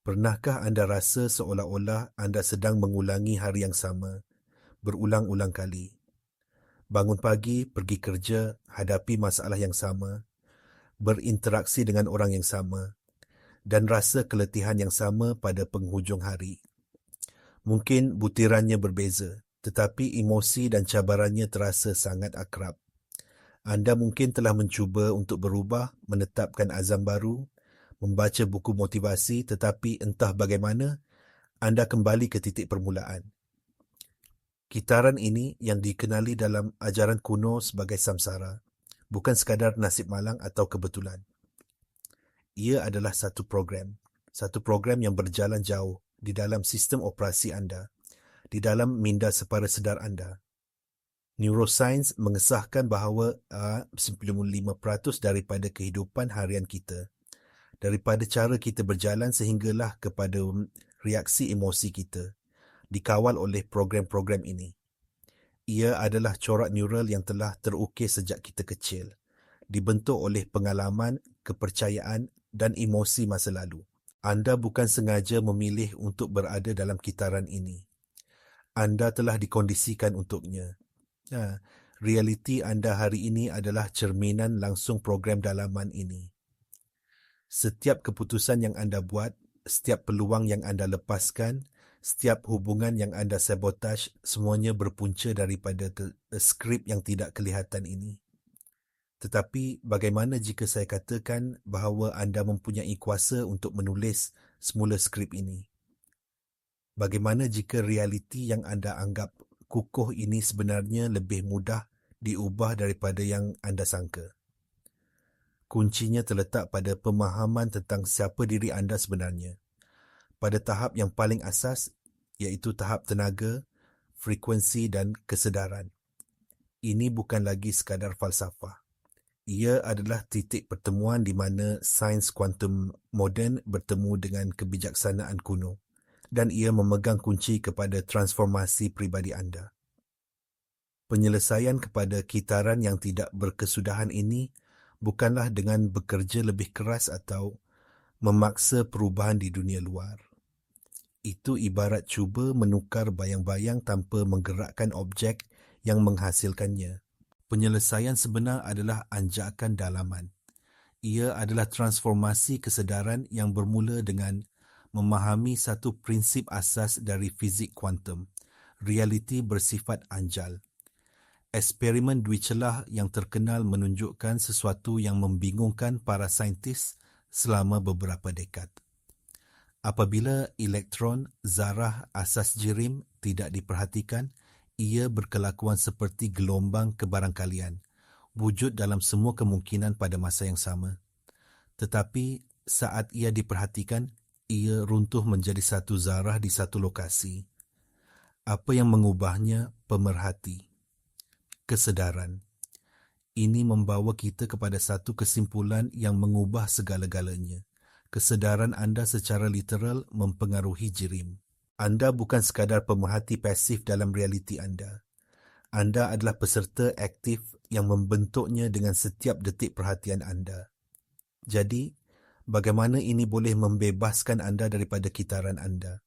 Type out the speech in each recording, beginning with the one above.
Pernahkah anda rasa seolah-olah anda sedang mengulangi hari yang sama, berulang-ulang kali? Bangun pagi, pergi kerja, hadapi masalah yang sama, berinteraksi dengan orang yang sama, dan rasa keletihan yang sama pada penghujung hari. Mungkin butirannya berbeza, tetapi emosi dan cabarannya terasa sangat akrab. Anda mungkin telah mencuba untuk berubah, menetapkan azam baru, membaca buku motivasi, tetapi entah bagaimana, anda kembali ke titik permulaan. Kitaran ini yang dikenali dalam ajaran kuno sebagai samsara, bukan sekadar nasib malang atau kebetulan. Ia adalah satu program yang berjalan jauh di dalam sistem operasi anda, di dalam minda separa sedar anda. Neuroscience mengesahkan bahawa 95% daripada kehidupan harian kita, daripada cara kita berjalan sehinggalah kepada reaksi emosi kita, dikawal oleh program-program ini. Ia adalah corak neural yang telah terukir sejak kita kecil, dibentuk oleh pengalaman, kepercayaan dan emosi masa lalu. Anda bukan sengaja memilih untuk berada dalam kitaran ini. Anda telah dikondisikan untuknya. Realiti anda hari ini adalah cerminan langsung program dalaman ini. Setiap keputusan yang anda buat, setiap peluang yang anda lepaskan, setiap hubungan yang anda sabotage, semuanya berpunca daripada skrip yang tidak kelihatan ini. Tetapi bagaimana jika saya katakan bahawa anda mempunyai kuasa untuk menulis semula skrip ini? Bagaimana jika realiti yang anda anggap kukuh ini sebenarnya lebih mudah diubah daripada yang anda sangka? Kuncinya terletak pada pemahaman tentang siapa diri anda sebenarnya. Pada tahap yang paling asas, iaitu tahap tenaga, frekuensi dan kesedaran. Ini bukan lagi sekadar falsafah. Ia adalah titik pertemuan di mana sains kuantum moden bertemu dengan kebijaksanaan kuno, dan ia memegang kunci kepada transformasi pribadi anda. Penyelesaian kepada kitaran yang tidak berkesudahan ini bukanlah dengan bekerja lebih keras atau memaksa perubahan di dunia luar. Itu ibarat cuba menukar bayang-bayang tanpa menggerakkan objek yang menghasilkannya. Penyelesaian sebenar adalah anjakan dalaman. Ia adalah transformasi kesedaran yang bermula dengan memahami satu prinsip asas dari fizik kuantum. Realiti bersifat anjal. Eksperimen dui celah yang terkenal menunjukkan sesuatu yang membingungkan para saintis selama beberapa dekad. Apabila elektron, zarah, asas jirim tidak diperhatikan, ia berkelakuan seperti gelombang kebarangkalian, wujud dalam semua kemungkinan pada masa yang sama. Tetapi saat ia diperhatikan, ia runtuh menjadi satu zarah di satu lokasi. Apa yang mengubahnya? Pemerhati. Kesedaran. Ini membawa kita kepada satu kesimpulan yang mengubah segala-galanya. Kesedaran anda secara literal mempengaruhi jirim. Anda bukan sekadar pemerhati pasif dalam realiti anda. Anda adalah peserta aktif yang membentuknya dengan setiap detik perhatian anda. Jadi, bagaimana ini boleh membebaskan anda daripada kitaran anda?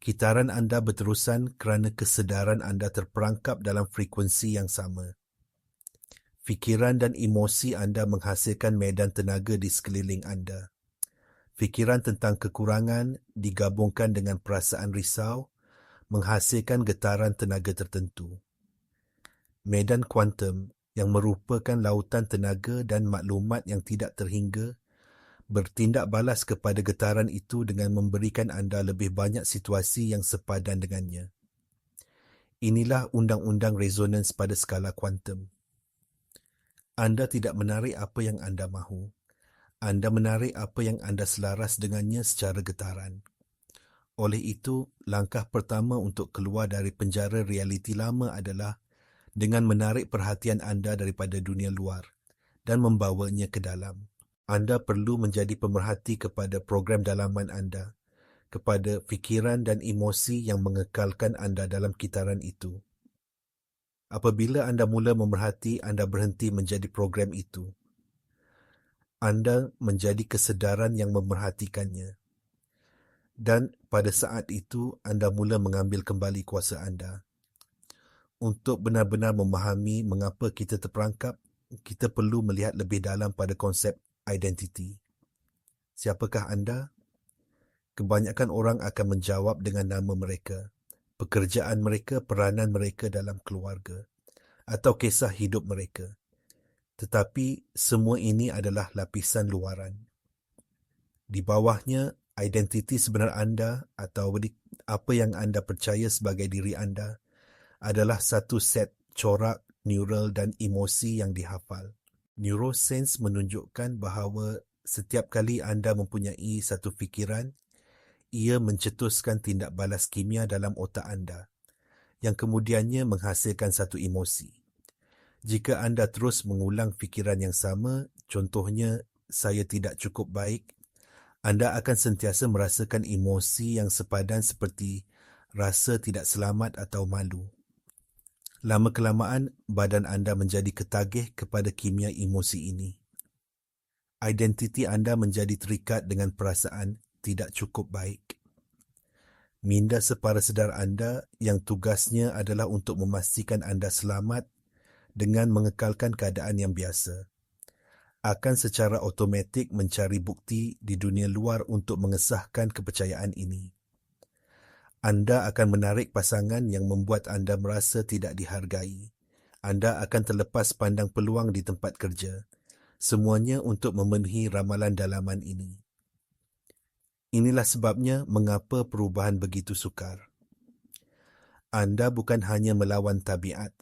Kitaran anda berterusan kerana kesedaran anda terperangkap dalam frekuensi yang sama. Fikiran dan emosi anda menghasilkan medan tenaga di sekeliling anda. Fikiran tentang kekurangan digabungkan dengan perasaan risau, menghasilkan getaran tenaga tertentu. Medan kuantum yang merupakan lautan tenaga dan maklumat yang tidak terhingga bertindak balas kepada getaran itu dengan memberikan anda lebih banyak situasi yang sepadan dengannya. Inilah undang-undang resonans pada skala kuantum. Anda tidak menarik apa yang anda mahu. Anda menarik apa yang anda selaras dengannya secara getaran. Oleh itu, langkah pertama untuk keluar dari penjara realiti lama adalah dengan menarik perhatian anda daripada dunia luar dan membawanya ke dalam. Anda perlu menjadi pemerhati kepada program dalaman anda, kepada fikiran dan emosi yang mengekalkan anda dalam kitaran itu. Apabila anda mula memerhati, anda berhenti menjadi program itu. Anda menjadi kesedaran yang memerhatikannya. Dan pada saat itu, anda mula mengambil kembali kuasa anda. Untuk benar-benar memahami mengapa kita terperangkap, kita perlu melihat lebih dalam pada konsep identiti. Siapakah anda? Kebanyakan orang akan menjawab dengan nama mereka, pekerjaan mereka, peranan mereka dalam keluarga, atau kisah hidup mereka. Tetapi semua ini adalah lapisan luaran. Di bawahnya, identiti sebenar anda atau apa yang anda percaya sebagai diri anda adalah satu set corak neural dan emosi yang dihafal. Neuroscience menunjukkan bahawa setiap kali anda mempunyai satu fikiran, ia mencetuskan tindak balas kimia dalam otak anda yang kemudiannya menghasilkan satu emosi. Jika anda terus mengulang fikiran yang sama, contohnya, saya tidak cukup baik, anda akan sentiasa merasakan emosi yang sepadan seperti rasa tidak selamat atau malu. Lama-kelamaan, badan anda menjadi ketagih kepada kimia emosi ini. Identiti anda menjadi terikat dengan perasaan tidak cukup baik. Minda separa sedar anda yang tugasnya adalah untuk memastikan anda selamat dengan mengekalkan keadaan yang biasa, akan secara automatik mencari bukti di dunia luar untuk mengesahkan kepercayaan ini. Anda akan menarik pasangan yang membuat anda merasa tidak dihargai. Anda akan terlepas pandang peluang di tempat kerja. Semuanya untuk memenuhi ramalan dalaman ini. Inilah sebabnya mengapa perubahan begitu sukar. Anda bukan hanya melawan tabiat,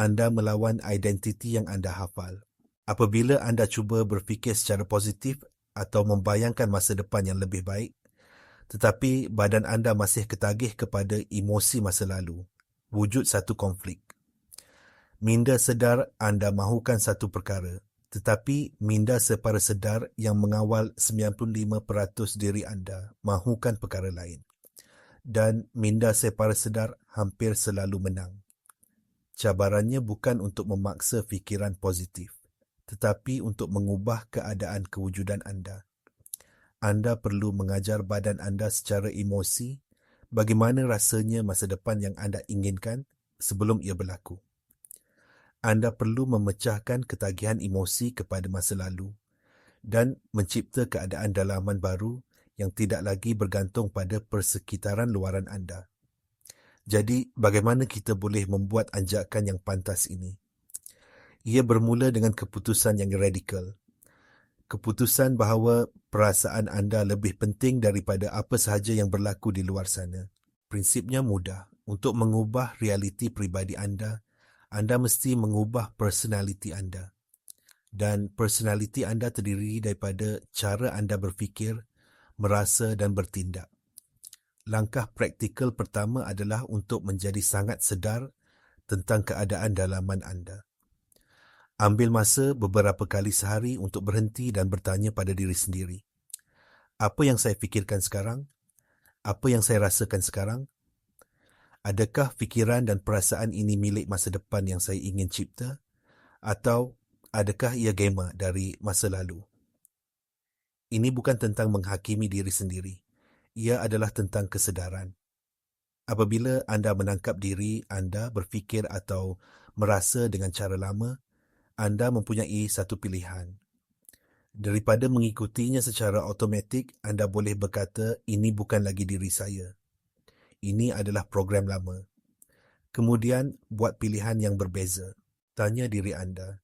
anda melawan identiti yang anda hafal. Apabila anda cuba berfikir secara positif atau membayangkan masa depan yang lebih baik, tetapi badan anda masih ketagih kepada emosi masa lalu, wujud satu konflik. Minda sedar anda mahukan satu perkara, tetapi minda separa sedar yang mengawal 95% diri anda mahukan perkara lain. Dan minda separa sedar hampir selalu menang. Cabarannya bukan untuk memaksa fikiran positif, tetapi untuk mengubah keadaan kewujudan anda. Anda perlu mengajar badan anda secara emosi bagaimana rasanya masa depan yang anda inginkan sebelum ia berlaku. Anda perlu memecahkan ketagihan emosi kepada masa lalu dan mencipta keadaan dalaman baru yang tidak lagi bergantung pada persekitaran luaran anda. Jadi, bagaimana kita boleh membuat anjakan yang pantas ini? Ia bermula dengan keputusan yang radikal. Keputusan bahawa perasaan anda lebih penting daripada apa sahaja yang berlaku di luar sana. Prinsipnya mudah. Untuk mengubah realiti peribadi anda mesti mengubah personaliti anda. Dan personaliti anda terdiri daripada cara anda berfikir, merasa dan bertindak. Langkah praktikal pertama adalah untuk menjadi sangat sedar tentang keadaan dalaman anda. Ambil masa beberapa kali sehari untuk berhenti dan bertanya pada diri sendiri. Apa yang saya fikirkan sekarang? Apa yang saya rasakan sekarang? Adakah fikiran dan perasaan ini milik masa depan yang saya ingin cipta? Atau adakah ia gema dari masa lalu? Ini bukan tentang menghakimi diri sendiri. Ia adalah tentang kesedaran. Apabila anda menangkap diri anda berfikir atau merasa dengan cara lama, anda mempunyai satu pilihan. Daripada mengikutinya secara automatik, anda boleh berkata, ini bukan lagi diri saya. Ini adalah program lama. Kemudian, buat pilihan yang berbeza. Tanya diri anda,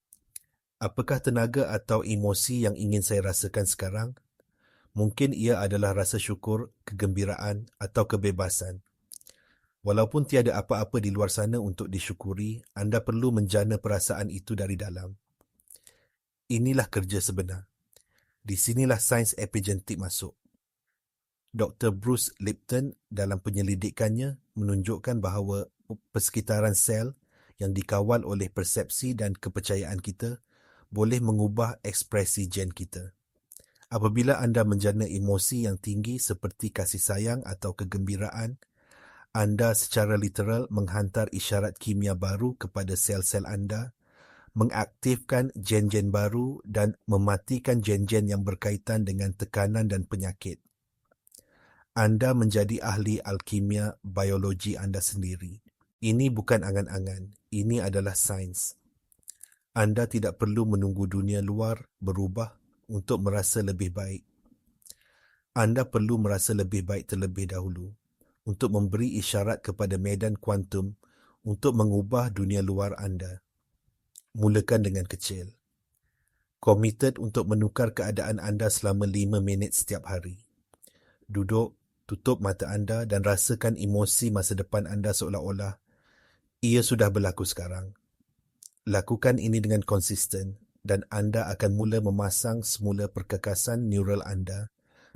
apakah tenaga atau emosi yang ingin saya rasakan sekarang? Mungkin ia adalah rasa syukur, kegembiraan atau kebebasan. Walaupun tiada apa-apa di luar sana untuk disyukuri, anda perlu menjana perasaan itu dari dalam. Inilah kerja sebenar. Di sinilah sains epigenetik masuk. Dr. Bruce Lipton dalam penyelidikannya menunjukkan bahawa persekitaran sel yang dikawal oleh persepsi dan kepercayaan kita boleh mengubah ekspresi gen kita. Apabila anda menjana emosi yang tinggi seperti kasih sayang atau kegembiraan, anda secara literal menghantar isyarat kimia baru kepada sel-sel anda, mengaktifkan gen-gen baru dan mematikan gen-gen yang berkaitan dengan tekanan dan penyakit. Anda menjadi ahli alkimia biologi anda sendiri. Ini bukan angan-angan, ini adalah sains. Anda tidak perlu menunggu dunia luar berubah untuk merasa lebih baik. Anda perlu merasa lebih baik terlebih dahulu untuk memberi isyarat kepada medan kuantum untuk mengubah dunia luar anda. Mulakan dengan kecil. Komited untuk menukar keadaan anda selama 5 minit setiap hari. Duduk, tutup mata anda dan rasakan emosi masa depan anda seolah-olah ia sudah berlaku sekarang. Lakukan ini dengan konsisten dan anda akan mula memasang semula perkakasan neural anda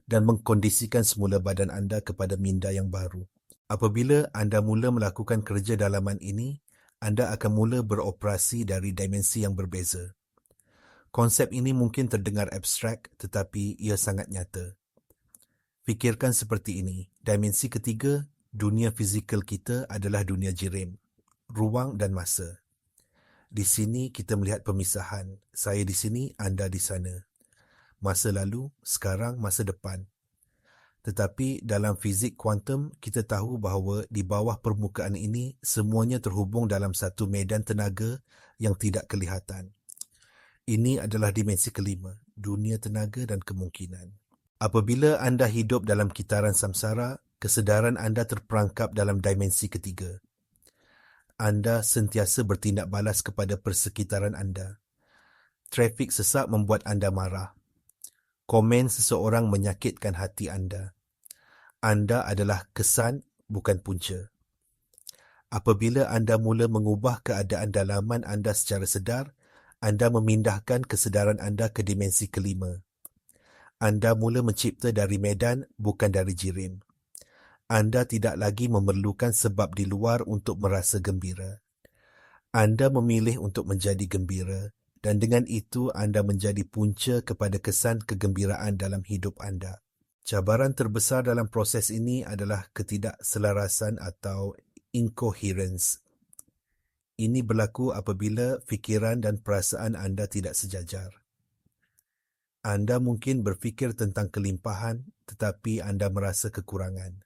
dan mengkondisikan semula badan anda kepada minda yang baru. Apabila anda mula melakukan kerja dalaman ini, anda akan mula beroperasi dari dimensi yang berbeza. Konsep ini mungkin terdengar abstrak, tetapi ia sangat nyata. Fikirkan seperti ini, dimensi ketiga, dunia fizikal kita adalah dunia jirim, ruang dan masa. Di sini kita melihat pemisahan, saya di sini, anda di sana. Masa lalu, sekarang, masa depan. Tetapi dalam fizik kuantum, kita tahu bahawa di bawah permukaan ini, semuanya terhubung dalam satu medan tenaga yang tidak kelihatan. Ini adalah dimensi kelima, dunia tenaga dan kemungkinan. Apabila anda hidup dalam kitaran samsara, kesedaran anda terperangkap dalam dimensi ketiga. Anda sentiasa bertindak balas kepada persekitaran anda. Trafik sesak membuat anda marah. Komen seseorang menyakitkan hati anda. Anda adalah kesan, bukan punca. Apabila anda mula mengubah keadaan dalaman anda secara sedar, anda memindahkan kesedaran anda ke dimensi kelima. Anda mula mencipta dari medan, bukan dari jirim. Anda tidak lagi memerlukan sebab di luar untuk merasa gembira. Anda memilih untuk menjadi gembira. Dan dengan itu, anda menjadi punca kepada kesan kegembiraan dalam hidup anda. Cabaran terbesar dalam proses ini adalah ketidakselarasan atau incoherence. Ini berlaku apabila fikiran dan perasaan anda tidak sejajar. Anda mungkin berfikir tentang kelimpahan, tetapi anda merasa kekurangan.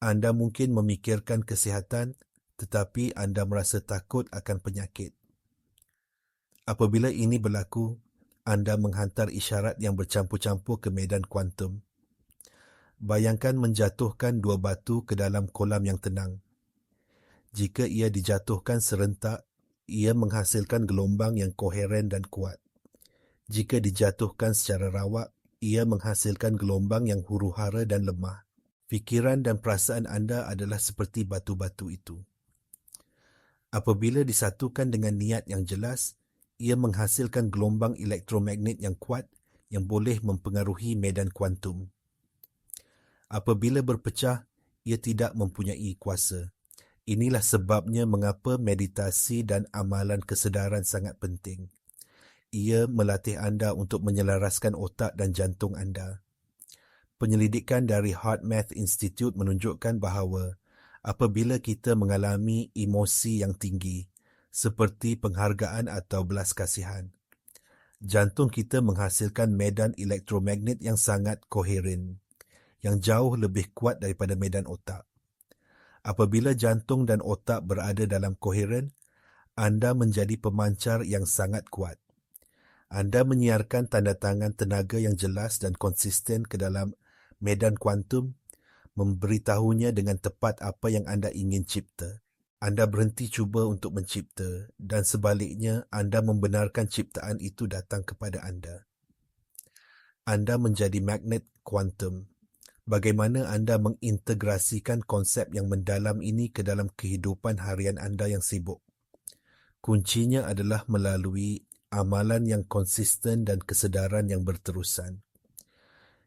Anda mungkin memikirkan kesihatan, tetapi anda merasa takut akan penyakit. Apabila ini berlaku, anda menghantar isyarat yang bercampur-campur ke medan kuantum. Bayangkan menjatuhkan 2 batu ke dalam kolam yang tenang. Jika ia dijatuhkan serentak, ia menghasilkan gelombang yang koheren dan kuat. Jika dijatuhkan secara rawak, ia menghasilkan gelombang yang huru-hara dan lemah. Fikiran dan perasaan anda adalah seperti batu-batu itu. Apabila disatukan dengan niat yang jelas, ia menghasilkan gelombang elektromagnet yang kuat yang boleh mempengaruhi medan kuantum. Apabila berpecah, ia tidak mempunyai kuasa. Inilah sebabnya mengapa meditasi dan amalan kesedaran sangat penting. Ia melatih anda untuk menyelaraskan otak dan jantung anda. Penyelidikan dari HeartMath Institute menunjukkan bahawa apabila kita mengalami emosi yang tinggi, seperti penghargaan atau belas kasihan, jantung kita menghasilkan medan elektromagnet yang sangat koheren, yang jauh lebih kuat daripada medan otak. Apabila jantung dan otak berada dalam koheren, anda menjadi pemancar yang sangat kuat. Anda menyiarkan tanda tangan tenaga yang jelas dan konsisten ke dalam medan kuantum, memberitahunya dengan tepat apa yang anda ingin cipta. Anda berhenti cuba untuk mencipta dan sebaliknya anda membenarkan ciptaan itu datang kepada anda. Anda menjadi magnet kuantum. Bagaimana anda mengintegrasikan konsep yang mendalam ini ke dalam kehidupan harian anda yang sibuk? Kuncinya adalah melalui amalan yang konsisten dan kesedaran yang berterusan.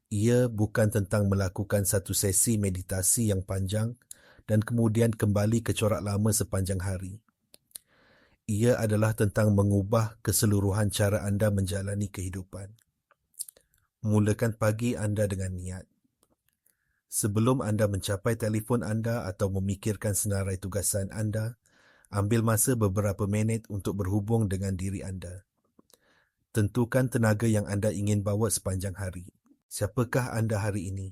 Ia bukan tentang melakukan satu sesi meditasi yang panjang dan kemudian kembali ke corak lama sepanjang hari. Ia adalah tentang mengubah keseluruhan cara anda menjalani kehidupan. Mulakan pagi anda dengan niat. Sebelum anda mencapai telefon anda atau memikirkan senarai tugasan anda, ambil masa beberapa minit untuk berhubung dengan diri anda. Tentukan tenaga yang anda ingin bawa sepanjang hari. Siapakah anda hari ini?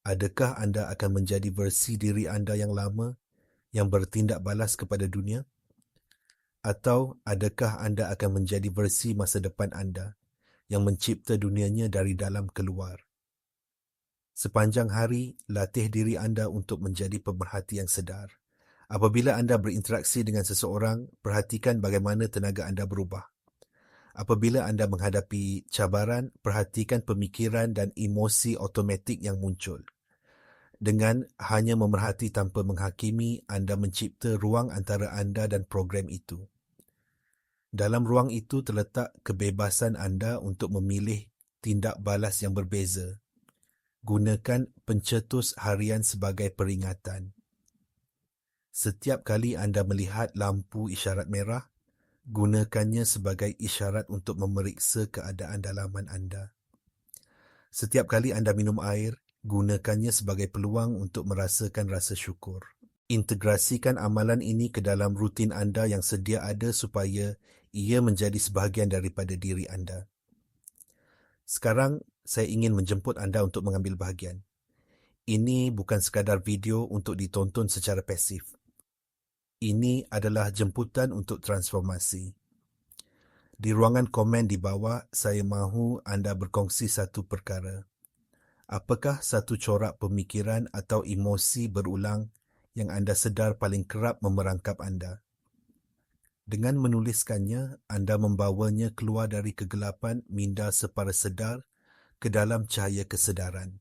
Adakah anda akan menjadi versi diri anda yang lama yang bertindak balas kepada dunia? Atau adakah anda akan menjadi versi masa depan anda yang mencipta dunianya dari dalam keluar? Sepanjang hari, latih diri anda untuk menjadi pemerhati yang sedar. Apabila anda berinteraksi dengan seseorang, perhatikan bagaimana tenaga anda berubah. Apabila anda menghadapi cabaran, perhatikan pemikiran dan emosi automatik yang muncul. Dengan hanya memerhati tanpa menghakimi, anda mencipta ruang antara anda dan program itu. Dalam ruang itu terletak kebebasan anda untuk memilih tindak balas yang berbeza. Gunakan pencetus harian sebagai peringatan. Setiap kali anda melihat lampu isyarat merah, gunakannya sebagai isyarat untuk memeriksa keadaan dalaman anda. Setiap kali anda minum air, gunakannya sebagai peluang untuk merasakan rasa syukur. Integrasikan amalan ini ke dalam rutin anda yang sedia ada supaya ia menjadi sebahagian daripada diri anda. Sekarang, saya ingin menjemput anda untuk mengambil bahagian. Ini bukan sekadar video untuk ditonton secara pasif. Ini adalah jemputan untuk transformasi. Di ruangan komen di bawah, saya mahu anda berkongsi satu perkara. Apakah satu corak pemikiran atau emosi berulang yang anda sedar paling kerap memerangkap anda? Dengan menuliskannya, anda membawanya keluar dari kegelapan minda separa sedar ke dalam cahaya kesedaran.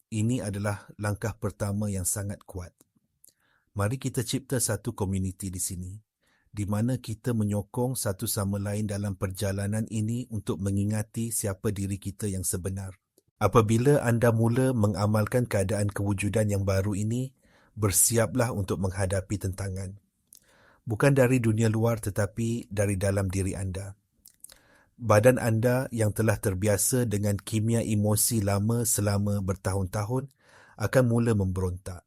Ini adalah langkah pertama yang sangat kuat. Mari kita cipta satu komuniti di sini, di mana kita menyokong satu sama lain dalam perjalanan ini untuk mengingati siapa diri kita yang sebenar. Apabila anda mula mengamalkan keadaan kewujudan yang baru ini, bersiaplah untuk menghadapi tentangan. Bukan dari dunia luar tetapi dari dalam diri anda. Badan anda yang telah terbiasa dengan kimia emosi lama selama bertahun-tahun akan mula memberontak.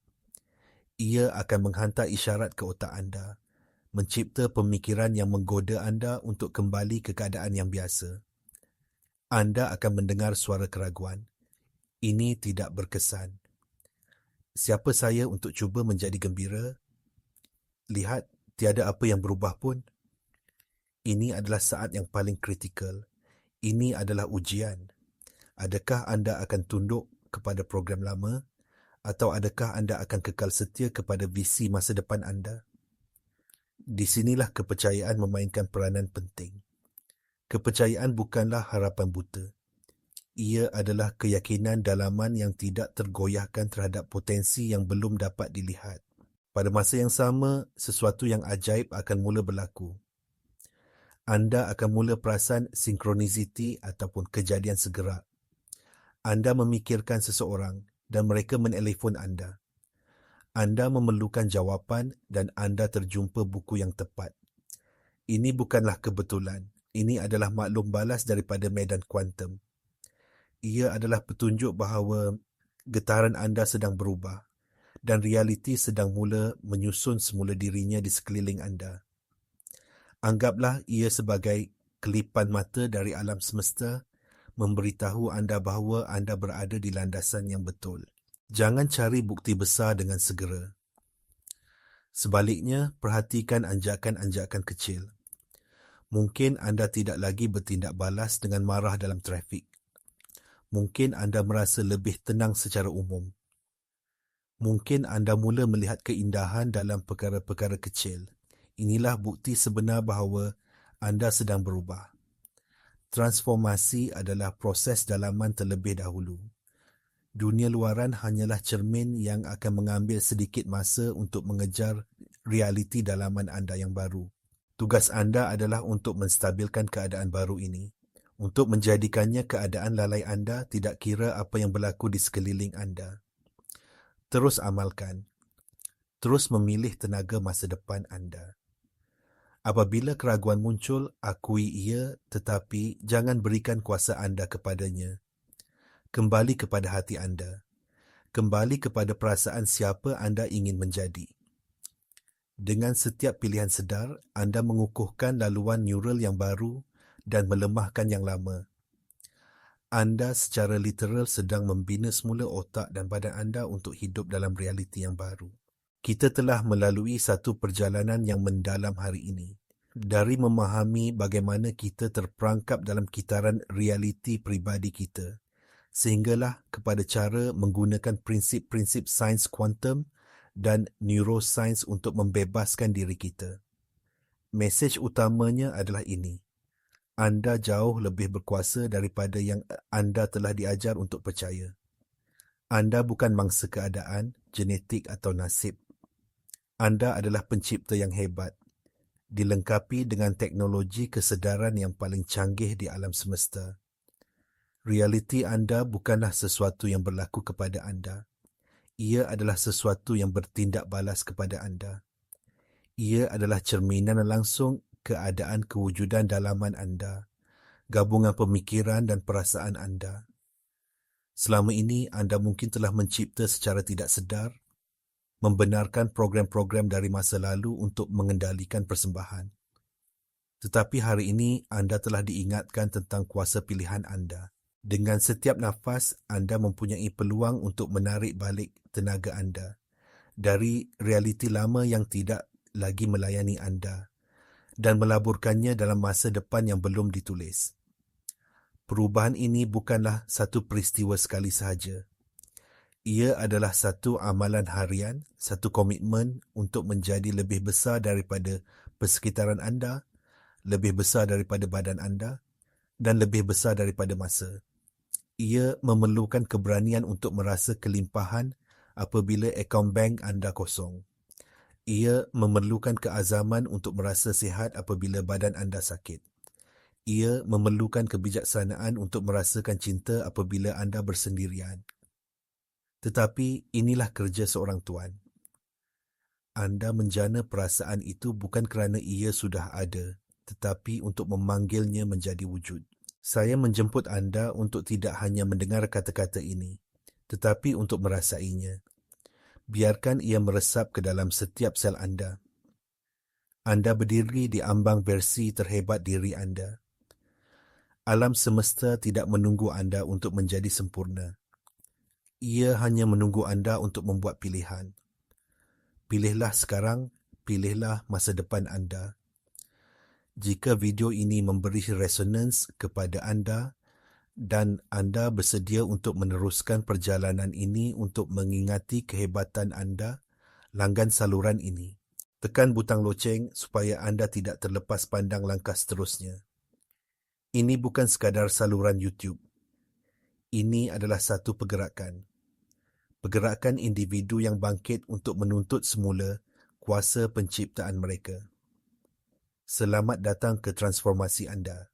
Ia akan menghantar isyarat ke otak anda, mencipta pemikiran yang menggoda anda untuk kembali ke keadaan yang biasa. Anda akan mendengar suara keraguan. Ini tidak berkesan. Siapa saya untuk cuba menjadi gembira? Lihat, tiada apa yang berubah pun. Ini adalah saat yang paling kritikal. Ini adalah ujian. Adakah anda akan tunduk kepada program lama? Atau adakah anda akan kekal setia kepada visi masa depan anda? Di sinilah kepercayaan memainkan peranan penting. Kepercayaan bukanlah harapan buta. Ia adalah keyakinan dalaman yang tidak tergoyahkan terhadap potensi yang belum dapat dilihat. Pada masa yang sama, sesuatu yang ajaib akan mula berlaku. Anda akan mula perasan sinkronisiti ataupun kejadian segera. Anda memikirkan seseorang dan mereka menelefon anda. Anda memerlukan jawapan dan anda terjumpa buku yang tepat. Ini bukanlah kebetulan. Ini adalah maklum balas daripada medan kuantum. Ia adalah petunjuk bahawa getaran anda sedang berubah dan realiti sedang mula menyusun semula dirinya di sekeliling anda. Anggaplah ia sebagai kelipan mata dari alam semesta memberitahu anda bahawa anda berada di landasan yang betul. Jangan cari bukti besar dengan segera. Sebaliknya, perhatikan anjakan-anjakan kecil. Mungkin anda tidak lagi bertindak balas dengan marah dalam trafik. Mungkin anda merasa lebih tenang secara umum. Mungkin anda mula melihat keindahan dalam perkara-perkara kecil. Inilah bukti sebenar bahawa anda sedang berubah. Transformasi adalah proses dalaman terlebih dahulu. Dunia luaran hanyalah cermin yang akan mengambil sedikit masa untuk mengejar realiti dalaman anda yang baru. Tugas anda adalah untuk menstabilkan keadaan baru ini, untuk menjadikannya keadaan lalai anda tidak kira apa yang berlaku di sekeliling anda. Terus amalkan. Terus memilih tenaga masa depan anda. Apabila keraguan muncul, akui ia, tetapi jangan berikan kuasa anda kepadanya. Kembali kepada hati anda. Kembali kepada perasaan siapa anda ingin menjadi. Dengan setiap pilihan sedar, anda mengukuhkan laluan neural yang baru dan melemahkan yang lama. Anda secara literal sedang membina semula otak dan badan anda untuk hidup dalam realiti yang baru. Kita telah melalui satu perjalanan yang mendalam hari ini. Dari memahami bagaimana kita terperangkap dalam kitaran realiti pribadi kita, sehinggalah kepada cara menggunakan prinsip-prinsip sains kuantum dan neuroscience untuk membebaskan diri kita. Mesej utamanya adalah ini. Anda jauh lebih berkuasa daripada yang anda telah diajar untuk percaya. Anda bukan mangsa keadaan, genetik atau nasib. Anda adalah pencipta yang hebat, dilengkapi dengan teknologi kesedaran yang paling canggih di alam semesta. Realiti anda bukanlah sesuatu yang berlaku kepada anda. Ia adalah sesuatu yang bertindak balas kepada anda. Ia adalah cerminan langsung keadaan kewujudan dalaman anda, gabungan pemikiran dan perasaan anda. Selama ini, anda mungkin telah mencipta secara tidak sedar, membenarkan program-program dari masa lalu untuk mengendalikan persembahan. Tetapi hari ini, anda telah diingatkan tentang kuasa pilihan anda. Dengan setiap nafas, anda mempunyai peluang untuk menarik balik tenaga anda dari realiti lama yang tidak lagi melayani anda dan melaburkannya dalam masa depan yang belum ditulis. Perubahan ini bukanlah satu peristiwa sekali sahaja. Ia adalah satu amalan harian, satu komitmen untuk menjadi lebih besar daripada persekitaran anda, lebih besar daripada badan anda, dan lebih besar daripada masa. Ia memerlukan keberanian untuk merasa kelimpahan apabila akaun bank anda kosong. Ia memerlukan keazaman untuk merasa sihat apabila badan anda sakit. Ia memerlukan kebijaksanaan untuk merasakan cinta apabila anda bersendirian. Tetapi inilah kerja seorang tuan. Anda menjana perasaan itu bukan kerana ia sudah ada, tetapi untuk memanggilnya menjadi wujud. Saya menjemput anda untuk tidak hanya mendengar kata-kata ini, tetapi untuk merasainya. Biarkan ia meresap ke dalam setiap sel anda. Anda berdiri di ambang versi terhebat diri anda. Alam semesta tidak menunggu anda untuk menjadi sempurna. Ia hanya menunggu anda untuk membuat pilihan. Pilihlah sekarang, pilihlah masa depan anda. Jika video ini memberi resonans kepada anda dan anda bersedia untuk meneruskan perjalanan ini untuk mengingati kehebatan anda, langgan saluran ini. Tekan butang loceng supaya anda tidak terlepas pandang langkah seterusnya. Ini bukan sekadar saluran YouTube. Ini adalah satu pergerakan. Pergerakan individu yang bangkit untuk menuntut semula kuasa penciptaan mereka. Selamat datang ke transformasi anda.